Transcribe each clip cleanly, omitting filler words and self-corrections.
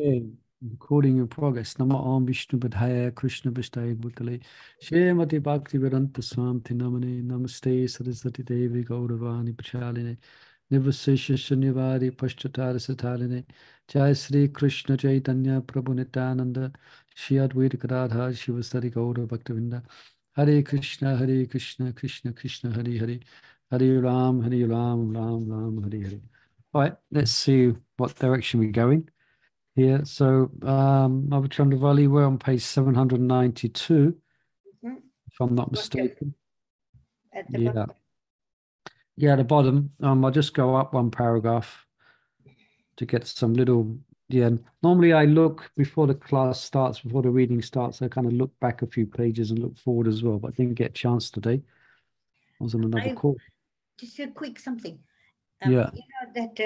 Okay, recording in progress. Nama Om Vishnu Padhaya Krishna Vishtai Bhutale Shrimati Bhakti Vedanta Swamti Namane Namaste Saraswati Devi Gauravani Pachaline Nivasesha Shunyavari Pashtatara Sataline Jai Sri Krishna Chaitanya Prabhu Nityananda Shri Advaita Gadadhar Shivasari Gaura Bhaktavinda Hare Krishna Krishna Krishna Hare Hare Hare Ram Ram Hare Hare. All right, let's see what direction we're going here. So, Avachandravali, we're on page 792, Mhm. if I'm not Bottom, mistaken. at the Yeah. bottom. Yeah, the bottom. I'll just go up one paragraph to get some little, yeah. Normally I look before the class starts, before the reading starts, I kind of look back a few pages and look forward as well, but I didn't get a chance today. I was on another call. Just a quick something. Yeah. You know that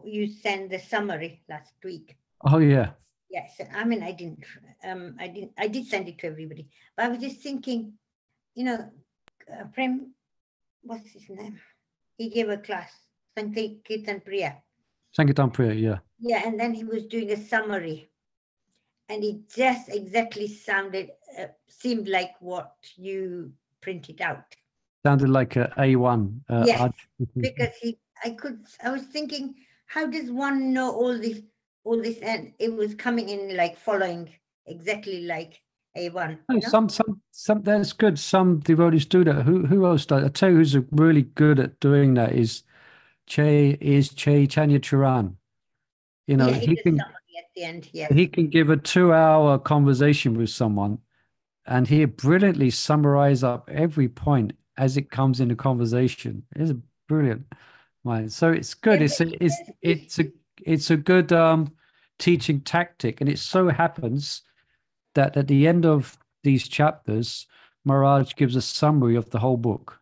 you sent the summary last week. Oh, yeah. Yes, I mean I did send it to everybody, but I was just thinking, Prem, what's his name? He gave a class, Sankirtan Priya. Sankirtan prayer, yeah. Yeah, and then he was doing a summary, and it just exactly seemed like what you printed out. Sounded like a A1. Yes, because I was thinking, how does one know all this, and it was coming in like following exactly like A1, Oh, some. That's good. Some devotees do that. Who else does? I tell you, who's really good at doing that is Chaitanya Charan. You know, Yeah, it is summary at the end, yes. he can give a 2 hour conversation with someone, and he brilliantly summarize up every point as it comes in the conversation. It's brilliant, right? So it's good. Yeah, It's a good teaching tactic, and it so happens that at the end of these chapters, Maharaj gives a summary of the whole book.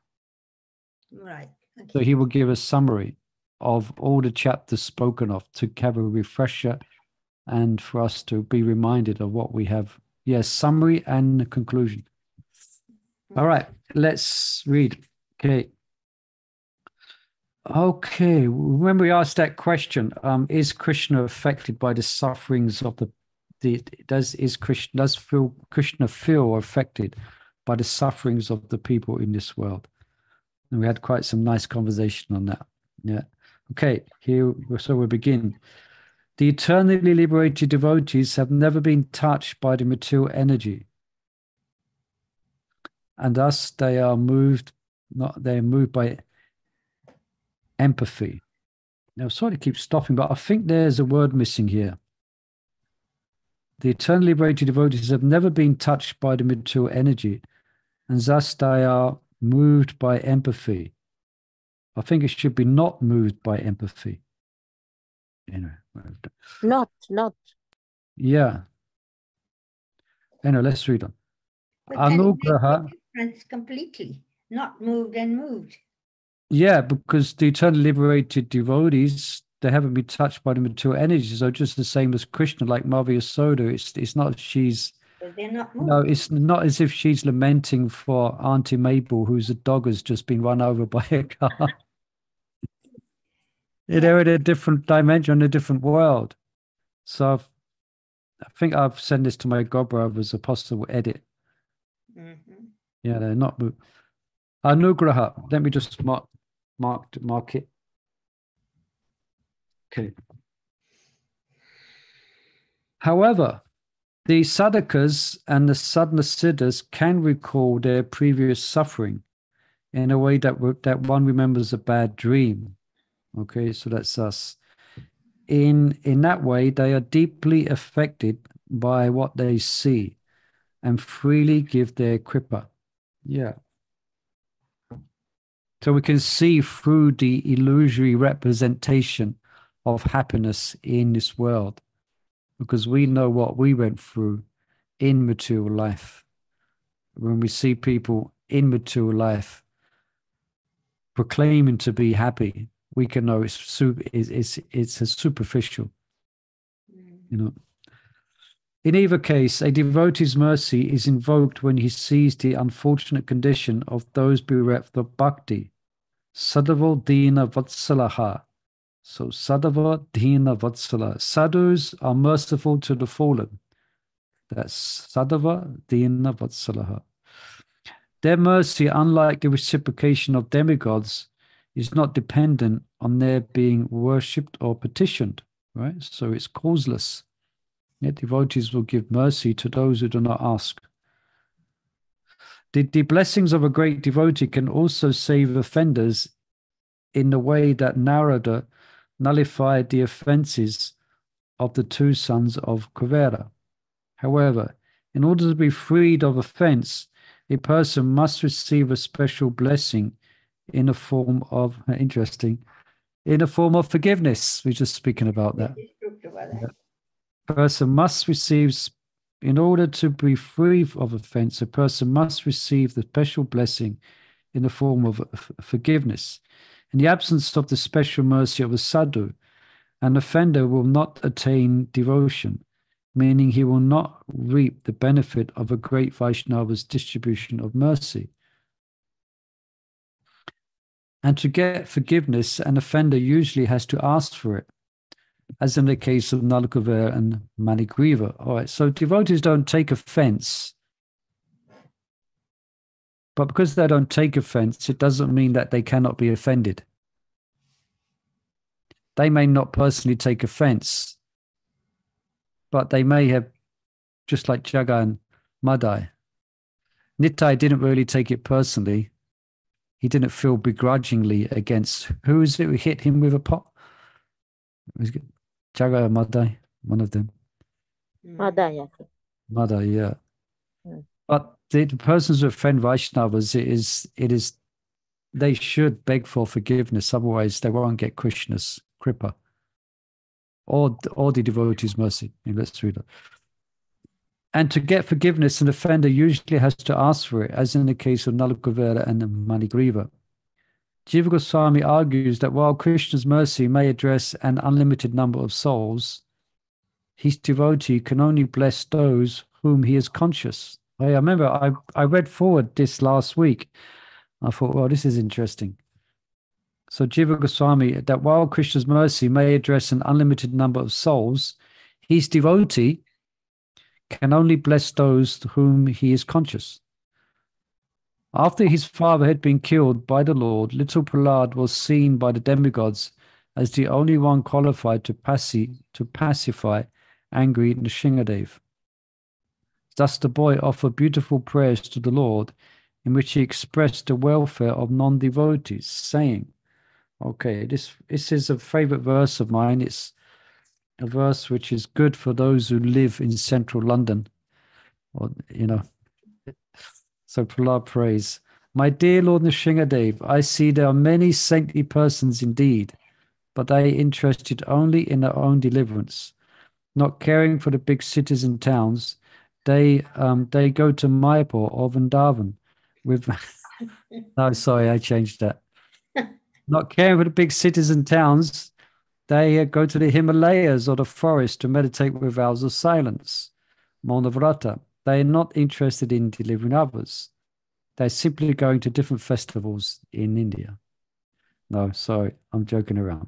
right. Okay. So he will give a summary of all the chapters spoken of to have a refresher and for us to be reminded of what we have. Yes, summary and conclusion. All right, let's read. Okay. Okay, when we asked that question, is Krishna affected by the sufferings of does Krishna feel affected by the sufferings of the people in this world? And we had quite some nice conversation on that. Yeah. Okay, so we begin. The eternally liberated devotees have never been touched by the material energy, and thus they are moved by empathy. Now, sorry to keep stopping, but I think there's a word missing here. The eternally liberated devotees have never been touched by the material energy, and thus they are moved by empathy. I think it should be not moved by empathy. Anyway, not. Yeah. Anyway, let's read on. But can it make Anugraha. a difference completely? Not moved and moved. Yeah, because the eternally liberated devotees, they haven't been touched by the material energy. So just the same as Krishna, like Mother Yasoda, it's not she's But they're not moved. no, it's not as if she's lamenting for Auntie Mabel, whose dog has just been run over by a car. They're in a different dimension, a different world. So I think I've sent this to my godbrother as a possible edit. Mm-hmm. Yeah, they're not moved. Anugraha. Let me just mark it. Okay. However, the sadhakas and the sadhnasiddhas can recall their previous suffering in a way that one remembers a bad dream. Okay, so that's us. In that way, they are deeply affected by what they see and freely give their kripa. Yeah. So we can see through the illusory representation of happiness in this world, because we know what we went through in material life. When we see people in material life proclaiming to be happy, we can know it's a superficial, you know. In either case, a devotee's mercy is invoked when he sees the unfortunate condition of those bereft of bhakti. Sadaval dina vatsalaha. So Sadhava Dina Vatsala. Sadhus are merciful to the fallen. That's Sadhava Dina Vatsalaha. Their mercy, unlike the reciprocation of demigods, is not dependent on their being worshipped or petitioned, right? So it's causeless. Yet devotees will give mercy to those who do not ask. The blessings of a great devotee can also save offenders in the way that Narada nullified the offenses of the two sons of Kuvera. However, in order to be freed of offense, a person must receive a special blessing in a form of, in a form of forgiveness. We're just speaking about that. Yeah. A person must receive, in order to be free of offense, a person must receive the special blessing in the form of forgiveness. In the absence of the special mercy of a sadhu, an offender will not attain devotion, meaning he will not reap the benefit of a great Vaishnava's distribution of mercy. And to get forgiveness, an offender usually has to ask for it, as in the case of Nalakuvera and Manigriva. All right, so devotees don't take offense. But because they don't take offense, it doesn't mean that they cannot be offended. They may not personally take offense, but they may have, just like Jaga and Madai. Nitai didn't really take it personally. He didn't feel begrudgingly against, who is it who hit him with a pot? Jaga or Madai, one of them. Madai. Madai, yeah. Mm. But the persons who offend Vaishnavas, they should beg for forgiveness, otherwise they won't get Krishna's kripa or the devotee's mercy. Let's read it. And to get forgiveness, an offender usually has to ask for it, as in the case of Nalakuvera and Manigriva. Jiva Goswami argues that while Krishna's mercy may address an unlimited number of souls, his devotee can only bless those whom he is conscious. I remember I read forward this last week. I thought, well, this is interesting. So Jiva Goswami, that while Krishna's mercy may address an unlimited number of souls, his devotee can only bless those to whom he is conscious. After his father had been killed by the Lord, little Prahlad was seen by the demigods as the only one qualified to pacify angry Nrsingadev. Thus the boy offered beautiful prayers to the Lord, in which he expressed the welfare of non-devotees, saying, okay, this is a favorite verse of mine. It's a verse which is good for those who live in central London. Or, so Prahlad prays, my dear Lord Nrsingadev, I see there are many saintly persons indeed, but they are interested only in their own deliverance, not caring for the big cities and towns. They go to Mayapur or Vrindavan with... No, sorry, I changed that. Not caring for the big cities and towns, they go to the Himalayas or the forest to meditate with vows of silence, Maunavrata. They are not interested in delivering others. They're simply going to different festivals in India. No, sorry, I'm joking around.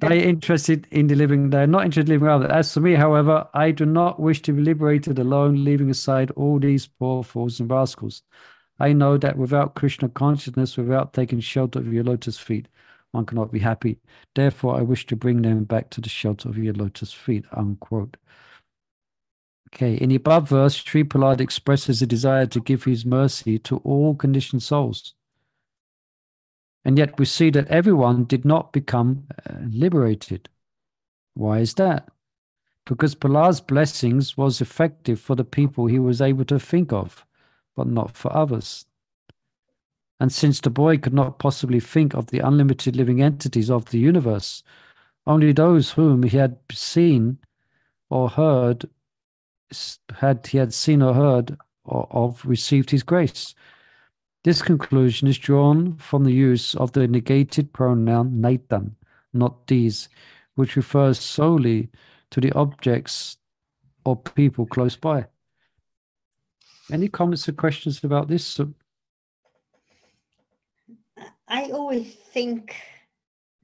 They're not interested in delivering others. As for me, however, I do not wish to be liberated alone, leaving aside all these poor fools and rascals. I know that without Krishna consciousness, without taking shelter of your lotus feet, one cannot be happy. Therefore, I wish to bring them back to the shelter of your lotus feet, unquote. Okay, in the above verse, Sri Prahlad expresses a desire to give his mercy to all conditioned souls. And yet we see that everyone did not become liberated. Why is that? Because Prahlad's blessings was effective for the people he was able to think of, but not for others. And since the boy could not possibly think of the unlimited living entities of the universe, only those whom he had seen or heard of received his grace. This conclusion is drawn from the use of the negated pronoun naitan, not these, which refers solely to the objects or people close by. Any comments or questions about this? I always think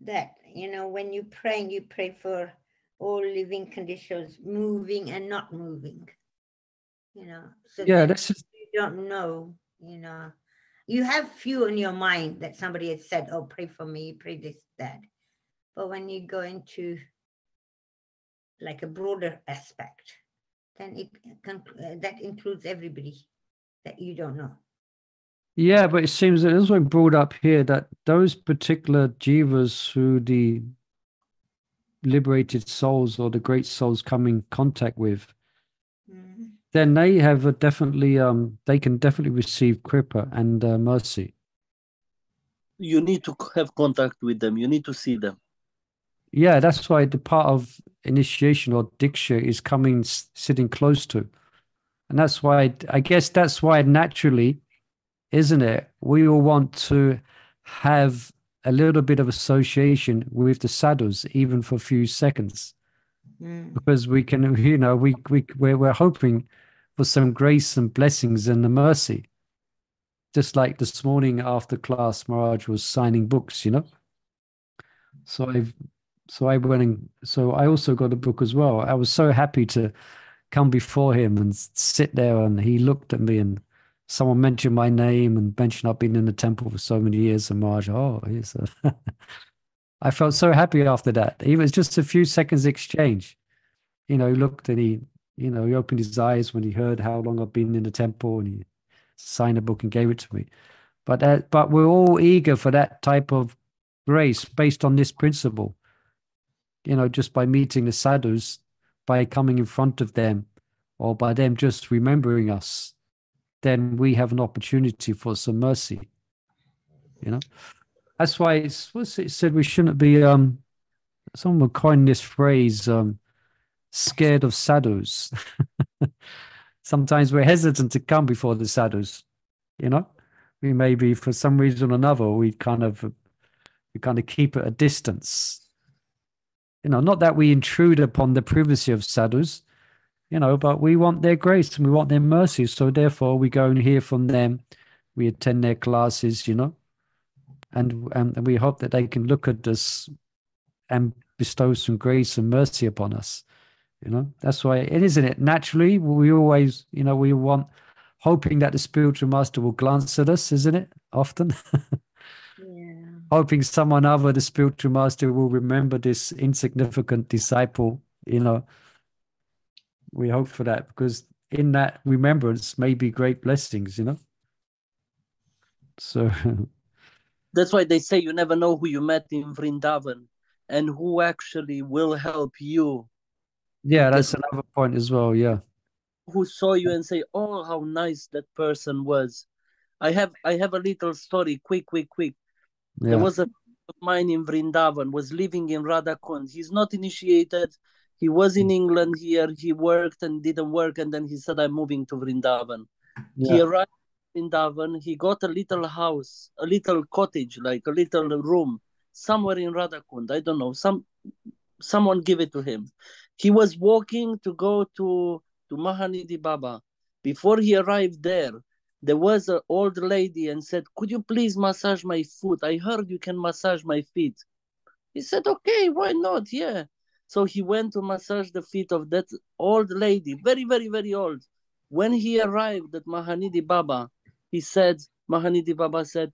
that you know, when you're praying, you pray for all living conditions, moving and not moving, you know, so Yeah, that this is you don't know, you know, you have few in your mind that somebody has said, oh, pray for me, pray this, that. But when you go into like a broader aspect, then it can, that includes everybody that you don't know. yeah, but it seems that it's also brought up here that those particular jivas who the liberated souls or the great souls come in contact with, then they have a definitely they can definitely receive kripa and mercy. You need to have contact with them. You need to see them. Yeah, that's why the part of initiation or diksha is coming, sitting close to. And that's why, I guess that's why naturally, isn't it? We all want to have a little bit of association with the sadhus, even for a few seconds, because we can, you know, we're hoping for some grace and blessings and the mercy. Just like this morning after class, Maharaj was signing books, you know. So I also got a book as well. I was so happy to come before him and sit there, and he looked at me, and someone mentioned my name and mentioned I've been in the temple for so many years, and Maharaj, oh, he's I felt so happy after that. It was just a few seconds exchange. You know, he looked and he opened his eyes when he heard how long I've been in the temple, and he signed a book and gave it to me. But we're all eager for that type of grace based on this principle. You know, just by meeting the sadhus, by coming in front of them, or by them just remembering us, then we have an opportunity for some mercy. You know, that's why it said we shouldn't be. Someone coined this phrase, scared of sadhus. Sometimes we're hesitant to come before the sadhus. You know, we maybe for some reason or another we kind of keep at a distance. You know, not that we intrude upon the privacy of sadhus, you know, but we want their grace and we want their mercy. So therefore we go and hear from them. We attend their classes, you know, and we hope that they can look at us and bestow some grace and mercy upon us. You know, that's why it isn't it. Naturally, we always, you know, we want hoping that the spiritual master will glance at us, isn't it? Often. Yeah. Hoping someone other the spiritual master will remember this insignificant disciple, you know. We hope for that, because in that remembrance may be great blessings, you know. So That's why they say you never know who you met in Vrindavan and who actually will help you. yeah, that's another point as well. Yeah. Who saw you and say, oh, how nice that person was. I have a little story, quick. Yeah. There was a friend of mine in Vrindavan, was living in Radhakund. He's not initiated. He was in England here. He worked and didn't work. And then he said, I'm moving to Vrindavan. He arrived in Vrindavan. He got a little house, a little cottage, like a little room somewhere in Radhakund. I don't know. Someone give it to him. He was walking to go to Mahanidhi Baba. Before he arrived there was an old lady and said, could you please massage my foot? I heard you can massage my feet. He said, okay, why not? Yeah. So he went to massage the feet of that old lady, very, very, very old. When he arrived at Mahanidhi Baba, Mahanidhi Baba said,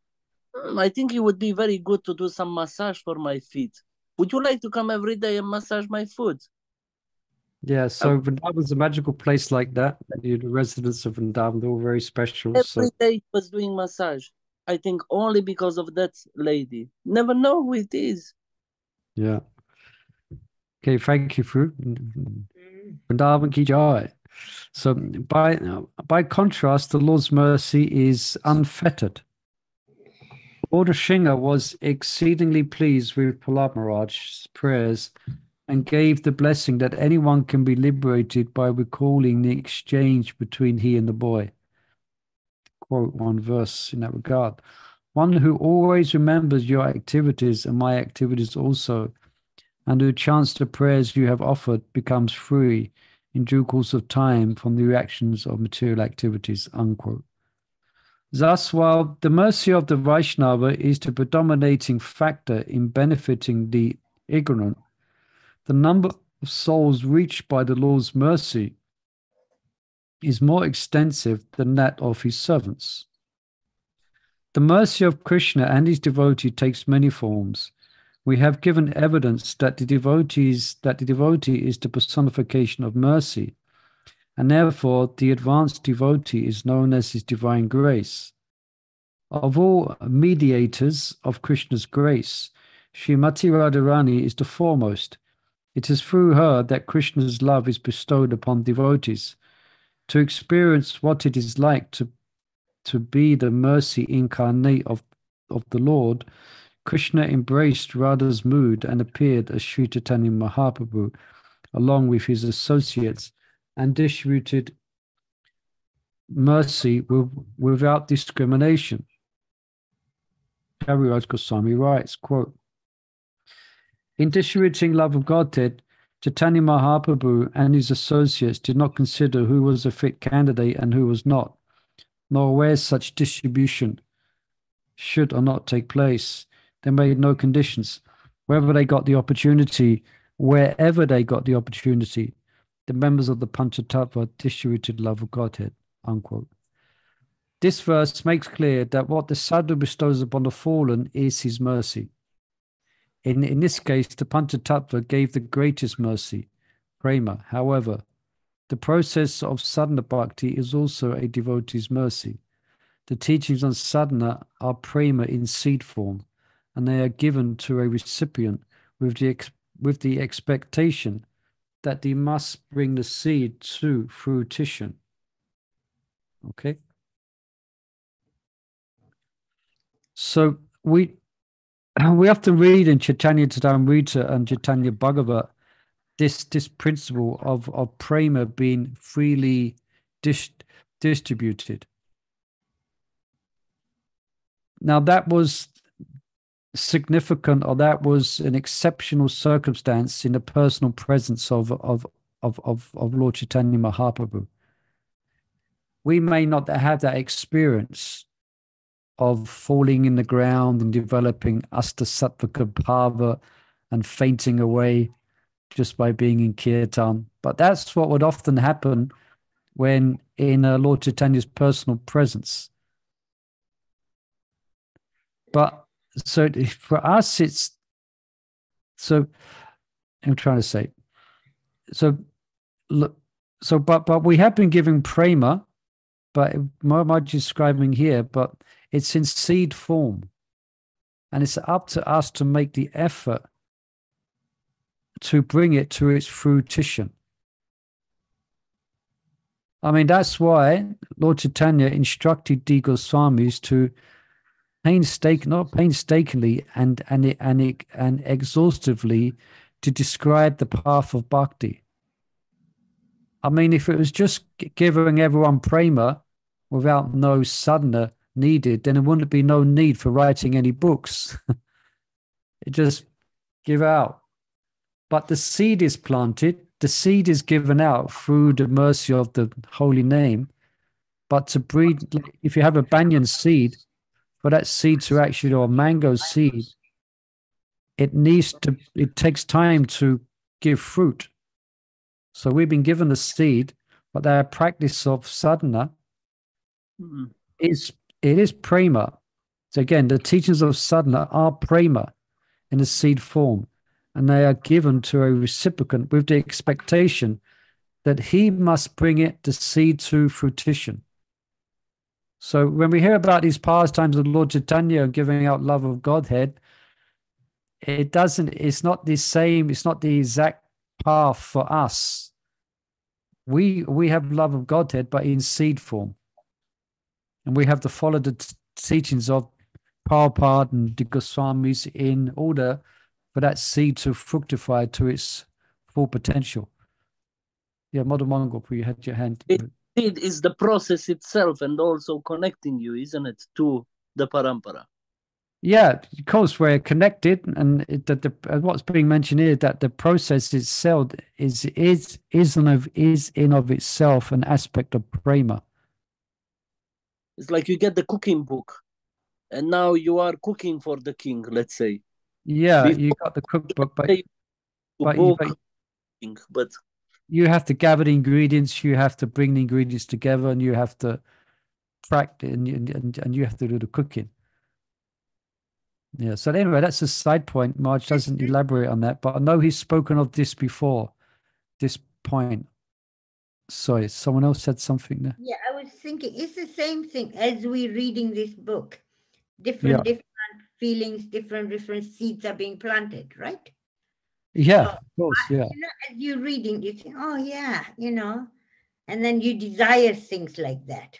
I think it would be very good to do some massage for my feet. Would you like to come every day and massage my foot? Yeah, so Vrindavan's a magical place like that. The residents of Vrindavan, they're all very special. Every day he was doing massage. I think only because of that lady. Never know who it is. Yeah. Okay, thank you, Fru. Vrindavan ki jai. So by contrast, the Lord's mercy is unfettered. Lord Singha was exceedingly pleased with Prahlad Maharaj's prayers and gave the blessing that anyone can be liberated by recalling the exchange between he and the boy. Quote one verse in that regard. One who always remembers your activities and my activities also, and who chants the prayers you have offered, becomes free in due course of time from the reactions of material activities. Unquote. Thus, while the mercy of the Vaishnava is the predominating factor in benefiting the ignorant, the number of souls reached by the Lord's mercy is more extensive than that of his servants. The mercy of Krishna and his devotee takes many forms. We have given evidence that the devotee is the personification of mercy, and therefore the advanced devotee is known as his divine grace. Of all mediators of Krishna's grace, Srimati Radharani is the foremost. It is through her that Krishna's love is bestowed upon devotees. To experience what it is like to be the mercy incarnate of the Lord, Krishna embraced Radha's mood and appeared as Sri Chaitanya Mahaprabhu, along with his associates, and distributed mercy without discrimination. Kaviraj Goswami writes, quote, in distributing love of Godhead, Chaitanya Mahaprabhu and his associates did not consider who was a fit candidate and who was not, nor where such distribution should or not take place. They made no conditions. Wherever they got the opportunity, wherever they got the opportunity, the members of the Panchatattva distributed love of Godhead, unquote. This verse makes clear that what the sadhu bestows upon the fallen is his mercy. In this case, the Panchatattva gave the greatest mercy, prema. However, the process of sadhana bhakti is also a devotee's mercy. The teachings on sadhana are prema in seed form, and they are given to a recipient with the expectation that he must bring the seed to fruition. Okay? So we often read in Chaitanya Charitamrita and Chaitanya Bhagavat this principle of prema being freely distributed. Now that was significant, or that was an exceptional circumstance in the personal presence of Lord Chaitanya Mahaprabhu. We may not have that experience of falling in the ground and developing astasatvika bhava and fainting away just by being in kirtan. But that's what would often happen when in Lord Chaitanya's personal presence. But so for us, it's so I'm trying to say, but we have been giving prema, but I'm describing here, but it's in seed form, and it's up to us to make the effort to bring it to its fruition. I mean, that's why Lord Chaitanya instructed the Goswamis to not painstakingly and exhaustively to describe the path of bhakti. I mean, if it was just giving everyone prema without no sadhana needed, then there wouldn't be no need for writing any books. It just give out. But the seed is planted, the seed is given out through the mercy of the holy name. But to breed, if you have a banyan seed, for that seed to actually, or a mango seed, it takes time to give fruit. So we've been given the seed, but our practice of sadhana is prema. So again, the teachings of sadhana are prema in the seed form, and they are given to a recipient with the expectation that he must bring the seed to fruition. So when we hear about these pastimes of Lord Chaitanya and giving out love of Godhead, it's not the same, it's not the exact path for us. We have love of Godhead, but in seed form. And we have to follow the teachings of Prabhupada and the Goswamis in order for that seed to fructify to its full potential. Yeah, Mother Mongol, you had your hand. It is the process itself and also connecting you, isn't it, to the parampara? Yeah, of course, we're connected, and what's being mentioned here, that the process itself is in of itself an aspect of prema. It's like you get the cooking book, and now you are cooking for the king, let's say. Yeah, Before you got the cookbook, but they but book, but you have to gather the ingredients, you have to bring the ingredients together, and you have to practice, and you have to do the cooking. Yeah. So anyway, that's a side point. Marge doesn't elaborate on that, but I know he's spoken of this before. This point. Sorry, someone else said something there. Yeah, I was thinking it's the same thing as we reading this book. Different feelings, different seeds are being planted, right? Yeah, So, of course, yeah. You know, as you're reading, you think, oh yeah, you know, and then you desire things like that.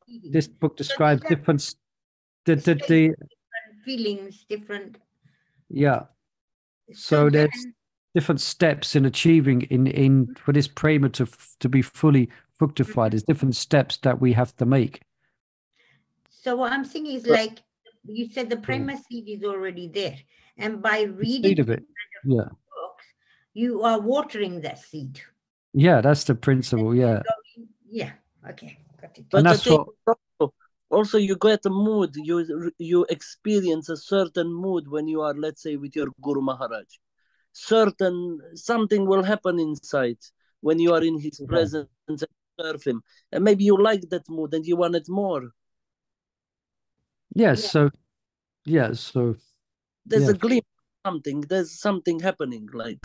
This book describes different different feelings, different. Yeah. So there's different steps in achieving in for this prema to be fully fructified. There's different steps that we have to make. So what I'm thinking is, like you said, the prema seed is already there, and by reading of it, books, you are watering that seed. Yeah, that's the principle. Yeah. Yeah. Okay. Got it. But And that's what. Also, you get a mood. You experience a certain mood when you are, let's say, with your Guru Maharaj. Something will happen inside when you are in his presence and serve him, and maybe you like that mood and you want it more. Yes. So there's a glimpse of something. There's something happening, like.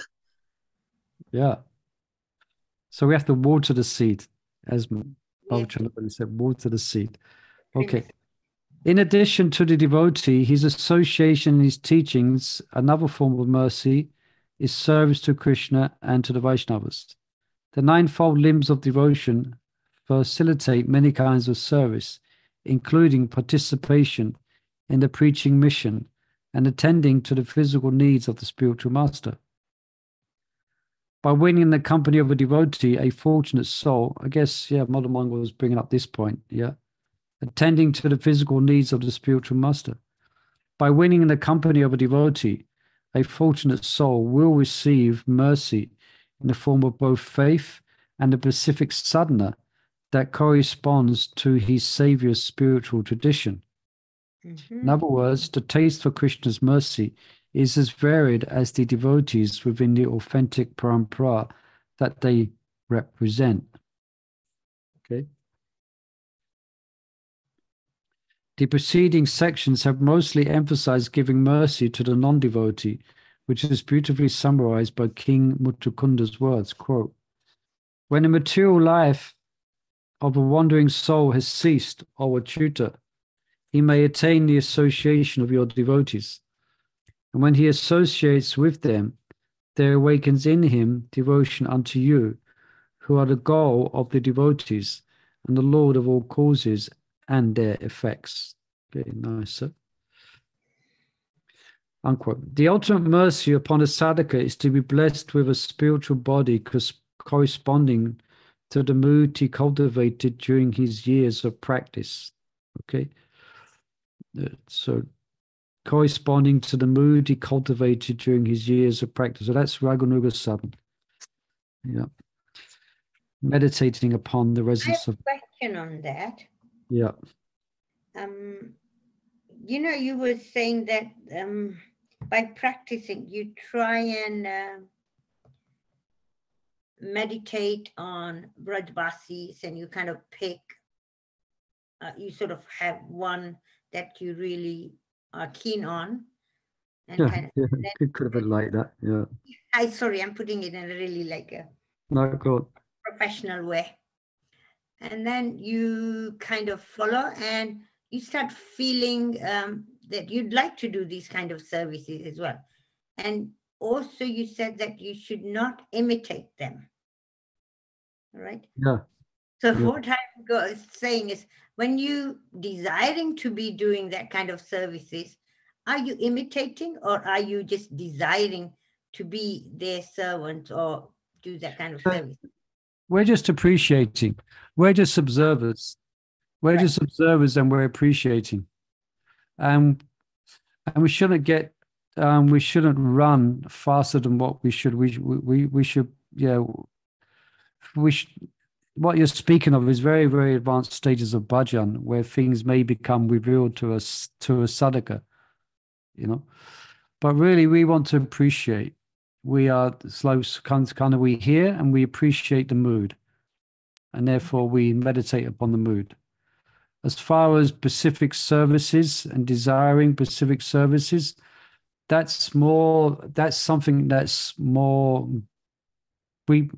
Yeah. So we have to water the seed, as Bhavachandra said, water the seed. Okay. In addition to the devotee, his association and his teachings, another form of mercy is service to Krishna and to the Vaishnavas. The ninefold limbs of devotion facilitate many kinds of service, including participation in the preaching mission and attending to the physical needs of the spiritual master. By winning the company of a devotee, a fortunate soul, I guess, Mother Mongol was bringing up this point, attending to the physical needs of the spiritual master. By winning the company of a devotee, a fortunate soul will receive mercy in the form of both faith and the specific sadhana that corresponds to his savior's spiritual tradition. In other words, the taste for Krishna's mercy is as varied as the devotees within the authentic parampara that they represent. Okay. The preceding sections have mostly emphasized giving mercy to the non-devotee, which is beautifully summarized by King Mutukunda's words, quote, "When the material life of a wandering soul has ceased, O Acyuta, he may attain the association of your devotees. And when he associates with them, there awakens in him devotion unto you, who are the goal of the devotees and the Lord of all causes and their effects." Okay, nice, sir. Unquote. The ultimate mercy upon a sadhaka is to be blessed with a spiritual body corresponding to the mood he cultivated during his years of practice. Okay. So corresponding to the mood he cultivated during his years of practice. So that's Raganuga 7. Yeah. Meditating upon the resonance of... I have a question on that. Yeah. You know, you were saying that by practicing, you try and meditate on Brajbasis, and you kind of pick, you sort of have one that you really are keen on. And it could have been like that, yeah. I'm putting it in a really like a professional way. And then you kind of follow and you start feeling that you'd like to do these kind of services as well. And also you said that you should not imitate them, right? Yeah. So what I'm saying is, when you desiring to be doing that kind of services, are you imitating, or are you just desiring to be their servant or do that kind of service? We're just appreciating. We're just observers. We're just observers, and we're appreciating. And we shouldn't get. We shouldn't run faster than what we should. We should. Yeah. We should. What you're speaking of is very, very advanced stages of bhajan, where things may become revealed to us to a sadhaka. But really, we want to appreciate. We are slow, kind of we hear and we appreciate the mood, and therefore we meditate upon the mood. As far as specific services and desiring specific services, that's something that's more. We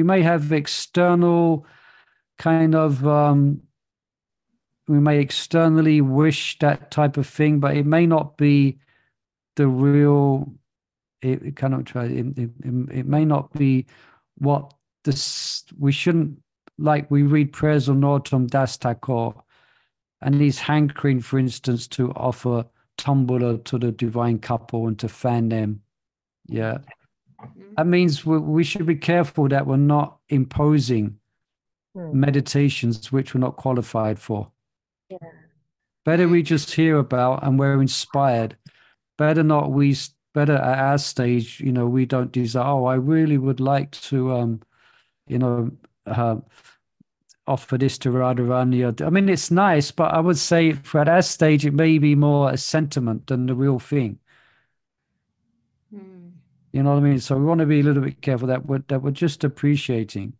may have external kind of. We may externally wish that type of thing, but it may not be the real. It cannot try. It may not be what this. We shouldn't, like we read prayers of Narottam Das Thakur, and he's hankering, for instance, to offer tumbler to the divine couple and to fan them. Yeah, that means we should be careful that we're not imposing meditations which we're not qualified for. Yeah. Better we just hear about and we're inspired. Better at our stage, we don't desire, I really would like to, offer this to Radharani. I mean, it's nice, but I would say at our stage, it may be more a sentiment than the real thing. You know what I mean? So we want to be a little bit careful that we're just appreciating.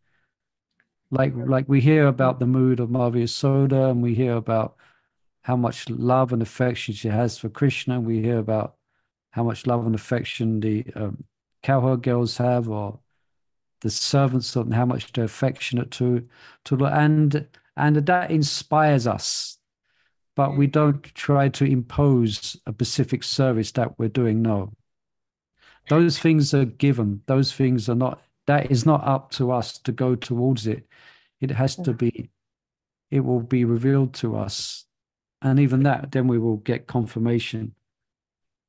Like we hear about the mood of Madhya Soda, and we hear about how much love and affection she has for Krishna. We hear about how much love and affection the cowherd girls have, or the servants, and how much they're affectionate to and that inspires us. But we don't try to impose a specific service that we're doing. No. Those things are given. Those things are not, that is not up to us to go towards it. It has to be, it will be revealed to us. And even that, then we will get confirmation.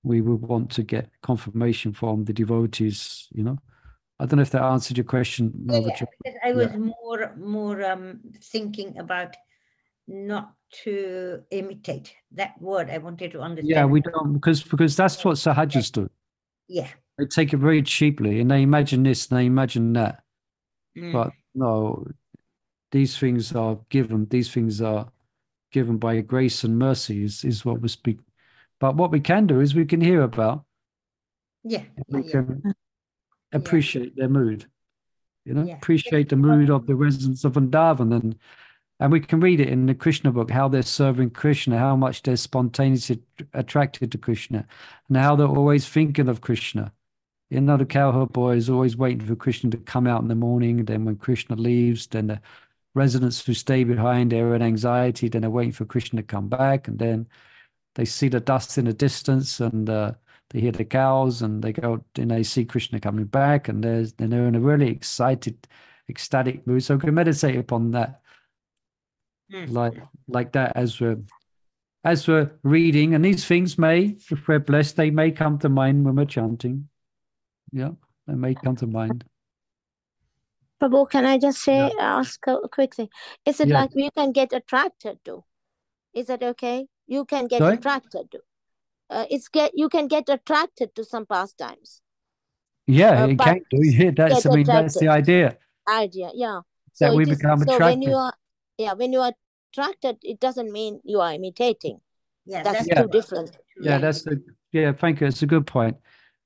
We will want to get confirmation from the devotees, I don't know if that answered your question. Because I was more thinking about not to imitate. That word I wanted to understand. Yeah, we don't, because that's what sahajas do. Yeah. They take it very cheaply, and they imagine this and they imagine that. But no, these things are given. These things are given by grace and mercy is what we speak. But what we can do is we can hear about. Yeah. We can appreciate their mood. Yeah. Appreciate the mood of the residents of Vrindavan, and we can read it in the Krishna book, how they're serving Krishna, how much they're spontaneously attracted to Krishna, and how they're always thinking of Krishna. The cowherd boy is always waiting for Krishna to come out in the morning. Then when Krishna leaves, then the residents who stay behind, they're in anxiety. Then they're waiting for Krishna to come back. And then they see the dust in the distance, and they hear the cows, and they go and they see Krishna coming back. And they're in a really excited, ecstatic mood. So we can meditate upon that, like that as we're reading. And these things may, if we're blessed, they may come to mind when we're chanting. Yeah, they may come to mind. Prabhu, can I just ask quickly? Is it like you can get attracted to? Is that okay? You can get attracted to. You can get attracted to some pastimes. Yeah, it can do. Yeah, that's the idea. Yeah. That we become attracted. When you are attracted, it doesn't mean you are imitating. Yeah, that's too different. Yeah, thank you. It's a good point.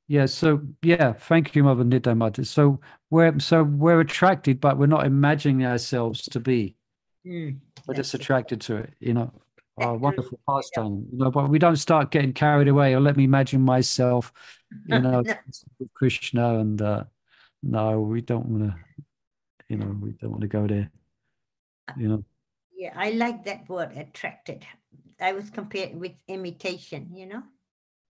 Yeah, so thank you, Mother Nidamata. So we're attracted, but we're not imagining ourselves to be. We're just attracted to it, wonderful pastime. But we don't start getting carried away, or let me imagine myself, with Krishna, and no, we don't want to, we don't want to go there. Yeah, I like that word, attracted. I was compared with imitation,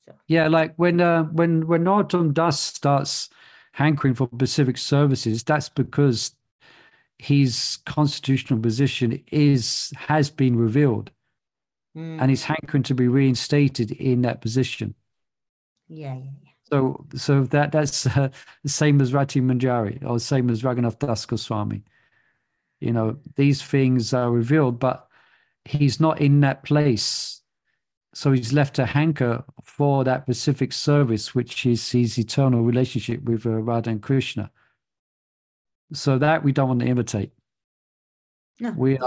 So. Yeah, like when Narottam Das starts hankering for specific services, that's because his constitutional position has been revealed, and he's hankering to be reinstated in that position. Yeah. So that's the same as Rati Manjari, or same as Raghunath Das Goswami. These things are revealed, but he's not in that place. So he's left to hanker for that specific service, which is his eternal relationship with Radha and Krishna. So that we don't want to imitate. No. We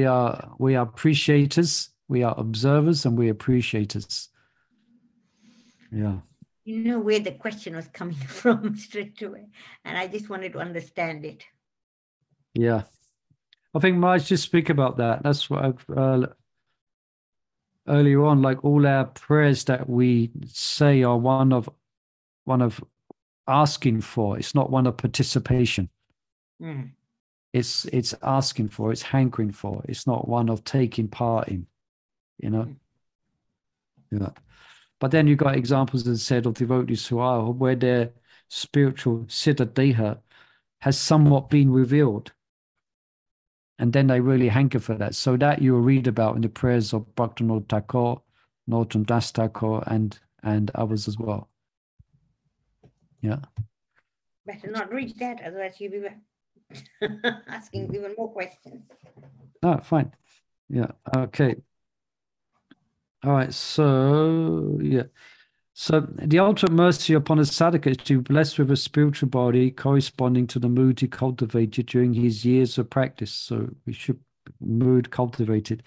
are appreciators, we are observers, and we are appreciators. Yeah. You know where the question was coming from straight away, and I just wanted to understand it. Yeah. I think Marge just speak about that. That's what I've earlier on, like all our prayers that we say are one of asking for. It's not one of participation. Mm. It's asking for, it's hankering for. It's not one of taking part in, you know. Yeah. But then you got examples, as I said, of devotees who are where their spiritual siddha deha has somewhat been revealed. And then they really hanker for that. So that you'll read about in the prayers of Bhaktivinoda Thakur, Norton Das Thakur, and others as well. Yeah. Better not read that, otherwise you'll be asking even more questions. No, fine. Yeah. Okay. All right. So, yeah. So the ultimate mercy upon a sadhaka is to be blessed with a spiritual body corresponding to the mood he cultivated during his years of practice. So we should mood cultivated.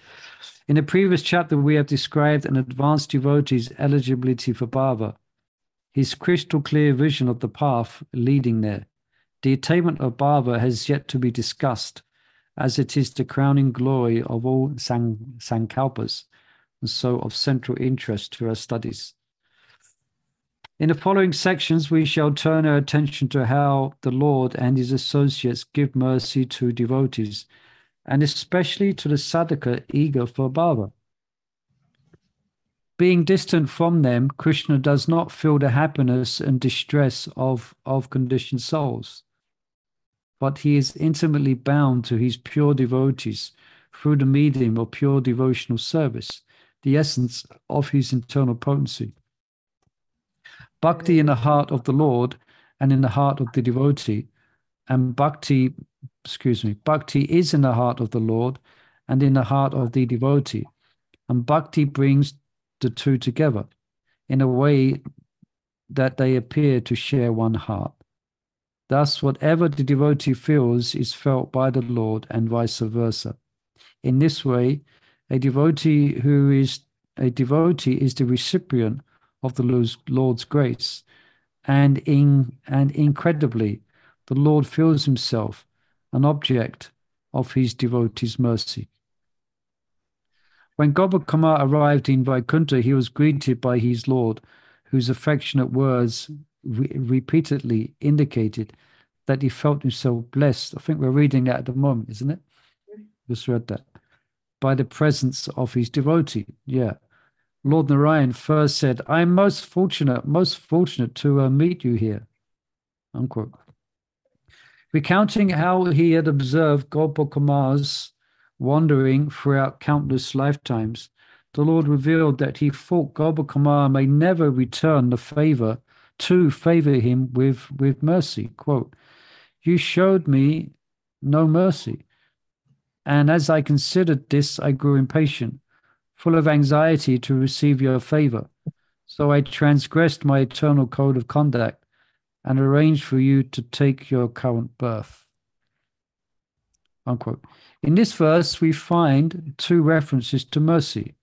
In the previous chapter, we have described an advanced devotee's eligibility for bhava, his crystal clear vision of the path leading there. The attainment of bhava has yet to be discussed, as it is the crowning glory of all sankalpas, and so of central interest to our studies. In the following sections, we shall turn our attention to how the Lord and his associates give mercy to devotees, and especially to the sadhaka eager for bhava. Being distant from them, Krishna does not feel the happiness and distress of conditioned souls, but he is intimately bound to his pure devotees through the medium of pure devotional service, the essence of his internal potency. Bhakti in the heart of the Lord and in the heart of the devotee, and bhakti is in the heart of the Lord and in the heart of the devotee, and bhakti brings the two together in a way that they appear to share one heart. Thus, whatever the devotee feels is felt by the Lord and vice versa. In this way, a devotee is the recipient of the Lord's grace, and incredibly, the Lord feels himself an object of his devotee's mercy. When Gopal arrived in Vaikuntha, he was greeted by his Lord, whose affectionate words repeatedly indicated that he felt himself blessed. I think we're reading that at the moment, isn't it? Just read that. By the presence of his devotee. Yeah. Lord Narayan first said, I am most fortunate to meet you here. Unquote. Recounting how he had observed Gopal wandering throughout countless lifetimes, the Lord revealed that he thought Gopal may never return the favor to favor him with mercy. Quote, you showed me no mercy, and as I considered this, I grew impatient, full of anxiety to receive your favor. So I transgressed my eternal code of conduct and arranged for you to take your current birth. Unquote. In this verse, we find two references to mercy.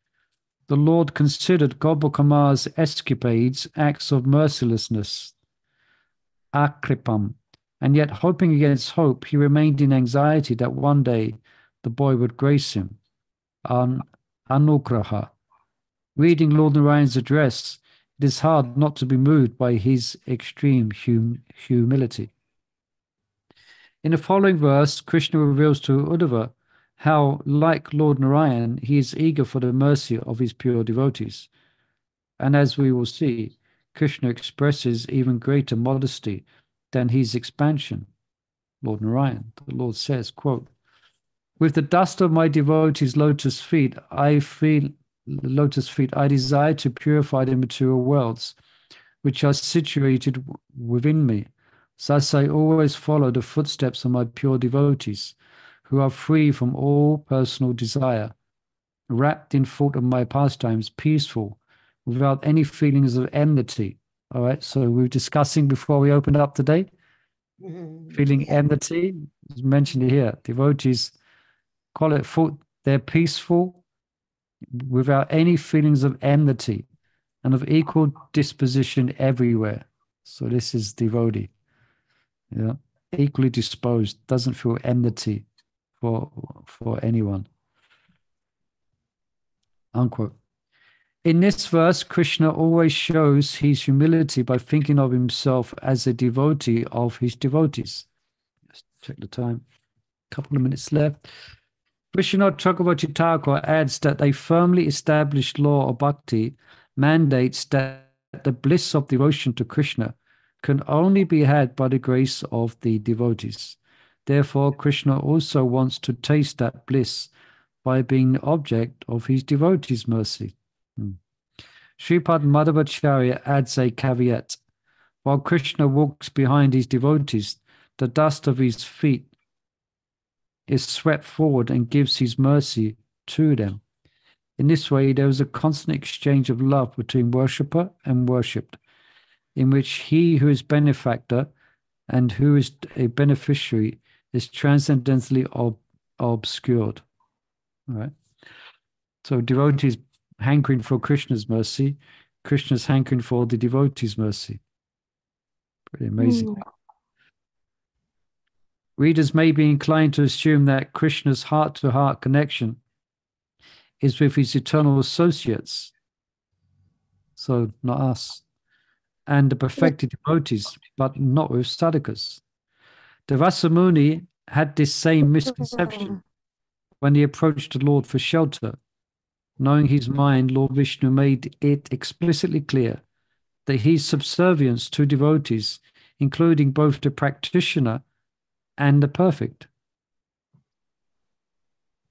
The Lord considered Gopal escapades acts of mercilessness, akripam, and yet hoping against hope, he remained in anxiety that one day the boy would grace him, anugraha. Reading Lord Narayan's address, it is hard not to be moved by his extreme humility. In the following verse, Krishna reveals to Uddhava how, like Lord Narayan, he is eager for the mercy of his pure devotees. And as we will see, Krishna expresses even greater modesty than his expansion. Lord Narayan, the Lord says, quote, with the dust of my devotees' lotus feet, I desire to purify the material worlds, which are situated within me. Thus I always follow the footsteps of my pure devotees, who are free from all personal desire, wrapped in thought of my pastimes, peaceful, without any feelings of enmity. All right, so we were discussing before we opened up today. Feeling enmity is mentioned here. Devotees call it thought, they're peaceful, without any feelings of enmity. and of equal disposition everywhere. So this is devotee. Yeah, equally disposed, doesn't feel enmity for anyone. Unquote. In this verse, Krishna always shows his humility by thinking of himself as a devotee of his devotees. Let's check the time. A couple of minutes left. Vishwanath Chakravarti Thakur adds that a firmly established law of bhakti mandates that the bliss of devotion to Krishna can only be had by the grace of the devotees. Therefore, Krishna also wants to taste that bliss by being the object of his devotees' mercy. Sripad Madhavacharya adds a caveat. While Krishna walks behind his devotees, the dust of his feet is swept forward and gives his mercy to them. In this way, there is a constant exchange of love between worshipper and worshipped, in which he who is benefactor and who is a beneficiary is transcendently obscured. All right. So devotees hankering for Krishna's mercy, Krishna's hankering for the devotees' mercy. Pretty amazing. Readers may be inclined to assume that Krishna's heart-to-heart connection is with his eternal associates, so not us, and the perfected devotees, but not with sadhakas. The Rasamuni had this same misconception when he approached the Lord for shelter. Knowing his mind, Lord Vishnu made it explicitly clear that his subservience to devotees, including both the practitioner and the perfect.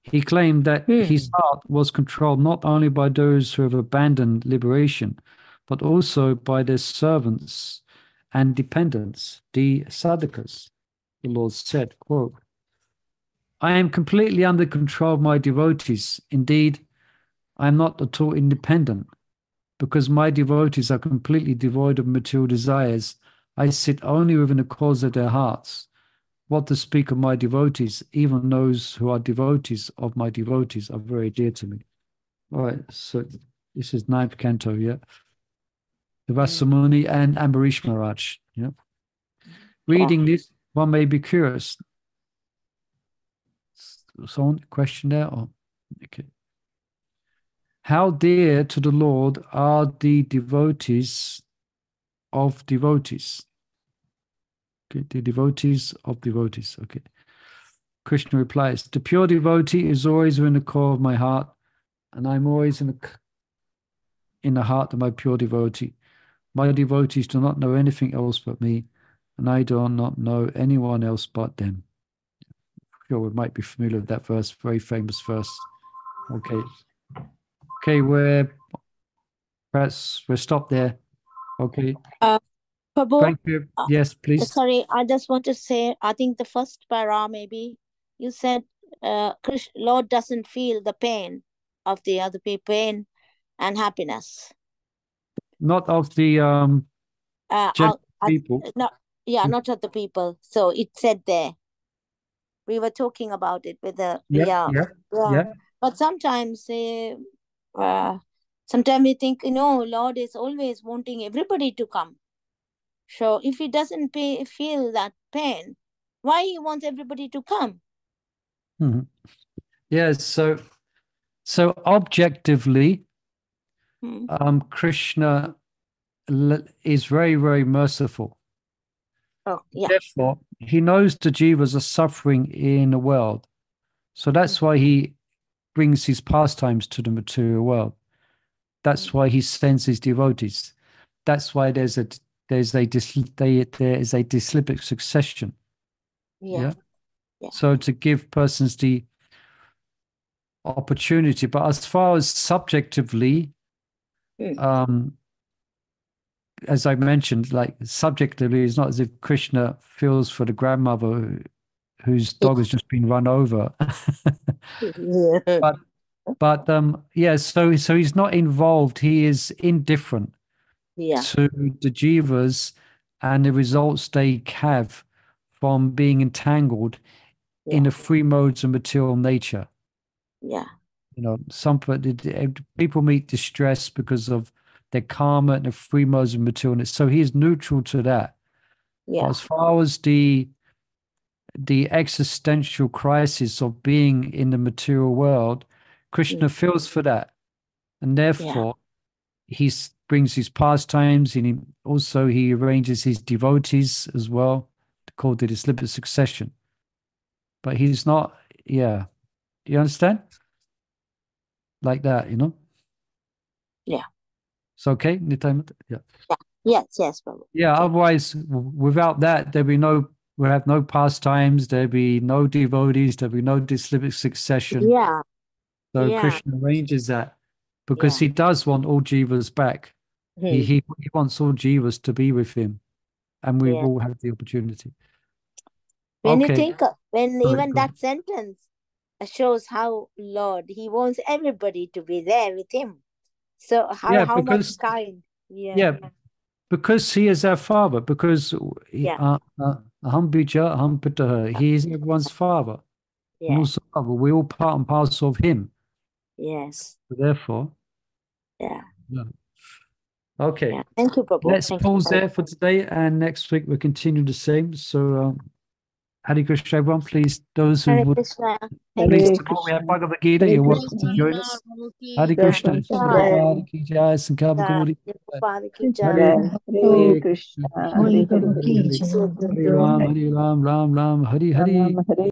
He claimed that his heart was controlled not only by those who have abandoned liberation, but also by their servants and dependents, the sadhakas. The Lord said, quote, I am completely under control of my devotees. Indeed, I am not at all independent. Because my devotees are completely devoid of material desires, I sit only within the cause of their hearts. What to speak of my devotees, even those who are devotees of my devotees are very dear to me. All right, so this is 9th canto, yeah? The Rasamuni and Ambarish Maharaj, yeah? Reading this, one may be curious. Someone, question there? Oh, okay. How dear to the Lord are the devotees of devotees? Okay, the devotees of devotees. Okay. Krishna replies, the pure devotee is always in the core of my heart, and I'm always in the heart of my pure devotee. My devotees do not know anything else but me, and I do not know anyone else but them. Sure, we might be familiar with that verse, very famous verse. Okay. Okay, we're stopped there. Okay. Prabhu, thank you. Yes, please. Sorry, I just want to say, I think the first para maybe, you said Lord doesn't feel the pain of the other people, pain and happiness. Not of the people. Not of the people. So it said there. We were talking about it with the yeah. But sometimes we think, Lord is always wanting everybody to come. So if he doesn't feel that pain, why he wants everybody to come? Yes, so objectively, Krishna is very, very merciful. Oh, yeah. Therefore, he knows the jivas are suffering in the world. So that's why he brings his pastimes to the material world. That's why he sends his devotees. That's why there is a dislipic succession. Yeah. So to give persons the opportunity, but as far as subjectively, as I mentioned, like subjectively, it's not as if Krishna feels for the grandmother whose dog has just been run over. But so he's not involved. He is indifferent to the jivas and the results they have from being entangled in the three modes of material nature. Yeah. Some people meet distress because of their karma and the free modes of materialness. So he's neutral to that. Yeah. But as far as the existential crisis of being in the material world, Krishna feels for that. And therefore, he brings his pastimes, and he arranges his devotees as well, called the deliberate succession. But he's not, you understand? Like that, you know? Yeah. It's okay, Nitai? Yeah. Yes, Prabhu. Yeah, otherwise, without that, we'll have no pastimes, there'll be no devotees, there'll be no deliberate succession. Yeah. So Krishna arranges that because he does want all jivas back. He wants all jivas to be with him, and we will have the opportunity. When you think, even that sentence shows how Lord, he wants everybody to be there with him. So how much kind. Yeah, because he is our father, because Aham Bija, Aham Pitaha, he is everyone's father. And also, we're all part and parcel of him. Yes. So therefore. Yeah. Okay. Yeah. Thank you, Prabhu. Let's pause there for today, and next week we'll continue the same. So, Hare Krishna, everyone. Please, those who would please support, we have Bhagavad Gita. You're welcome to join us. Hare Krishna. Sankalpa ki jai, Sankalpa Kaumudi. Hare Krishna, Hare Krishna, Hare Ram, Ram Ram, Hare Hare.